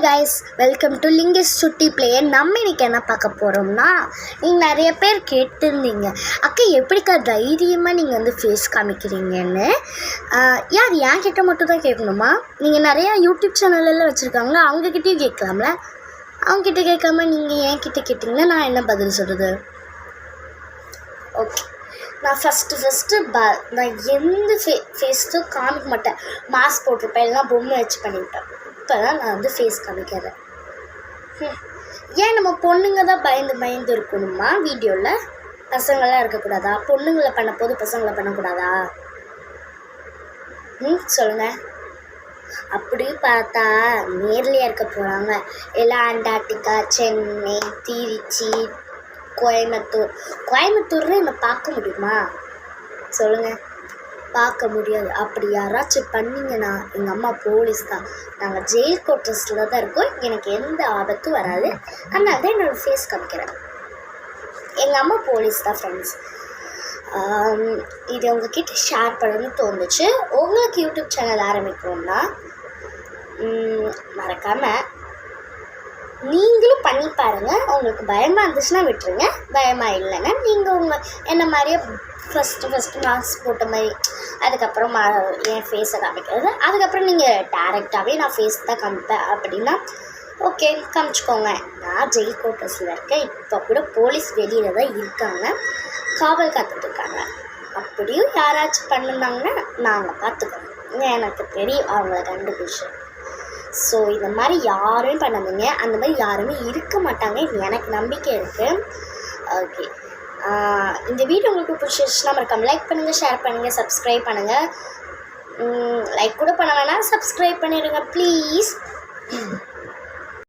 guys, welcome to Lingus Sutti Play. நம்ம இன்னைக்கு என்ன பார்க்க போறோம்னா, நீங்க நிறைய பேர் கேட்டிருந்தீங்க, அக்கா எப்படிக்கா தைரியமா நீங்க வந்து ஃபேஸ் காமிக்கிறீங்கன்னு. யார் என் கிட்ட மட்டும் தான் கேட்கணுமா? நீங்க நிறைய யூடியூப் சேனல் எல்லாம் வச்சிருக்காங்களா, அவங்க கிட்டயும் கேட்கலாம்ல. அவங்க கிட்ட கேட்காம நீங்க என் கிட்ட கேட்டீங்கன்னா நான் என்ன பதில் சொல்றது? ஓகே, நான் ஃபஸ்ட்டு நான் எந்த ஃபேஸும் காமிக்க மாட்டேன். மாஸ்க் போட்டிருப்பேன், எல்லாம் பொம்மை வச்சு பண்ணிவிட்டேன். இப்போ தான் நான் வந்து ஃபேஸ் காமிக்கிறேன். ஏன் நம்ம பொண்ணுங்க தான் பயந்து இருக்கணுமா வீடியோவில்? பசங்களாம் இருக்கக்கூடாதா? பொண்ணுங்களை பண்ண போது பசங்களை பண்ணக்கூடாதா? சொல்லுங்கள். அப்படி பார்த்தா நேர்லையாக இருக்க போகிறாங்க எல்லாம். அண்டார்டிகா, சென்னை, திருச்சி, கோயம்புத்தூர்னு என்னை பார்க்க முடியுமா? சொல்லுங்கள், பார்க்க முடியாது. அப்படி யாராச்சும் பண்ணிங்கன்னா எங்கள் அம்மா போலீஸ் தான். நாங்கள் ஜெயில் கோட்டர்ஸில் தான் இருக்கோம். எனக்கு எந்த ஆபத்தும் வராது. அதனால தான் என்னோடய ஃபேஸ் காமிக்கிறேன். எங்கள் அம்மா போலீஸ் தான் ஃப்ரெண்ட்ஸ். இது உங்ககிட்ட ஷேர் பண்ணணும்னு தோணுச்சு. உங்களுக்கு யூடியூப் சேனல் ஆரம்பிக்கணும்னா மறக்காமல் நீங்களும் பண்ணி பாருங்கள். உங்களுக்கு பயமாக இருந்துச்சுன்னா விட்டுருங்க, பயமாக இல்லைன்னா நீங்கள் என்ன மாதிரியே ஃபஸ்ட்டு மாஸ்க் போட்ட மாதிரி அதுக்கப்புறம் என் ஃபேஸை காமிக்கிறது. அதுக்கப்புறம் நீங்கள் டேரெக்டாகவே நான் ஃபேஸ் தான் காமிப்பேன் அப்படின்னா ஓகே, காமிச்சிக்கோங்க. நான் ஜெயில் கோட்டர்ஸில் இருக்கேன். இப்போ கூட போலீஸ் வெளியில் தான் இருக்காங்க, காவல் காத்துட்ருக்காங்க. அப்படியும் யாராச்சும் பண்ணிருந்தாங்கன்னா நாங்கள் பார்த்துக்கோங்க. எனக்கு தெரியும் அவங்கள கண்டுபிடிச்சி. ஸோ இந்த மாதிரி யாரும் பண்ணாதீங்க. அந்த மாதிரி யாருமே இருக்க மாட்டாங்க, எனக்கு நம்பிக்கை இருக்குது. ஓகே, இந்த வீடியோ உங்களுக்கு பிடிச்சிருச்சுன்னா மறக்காம லைக் பண்ணுங்கள், ஷேர் பண்ணுங்கள், சப்ஸ்கிரைப் பண்ணுங்கள். லைக் கூட பண்ண வேணாம், சப்ஸ்கிரைப் பண்ணிடுங்க ப்ளீஸ்.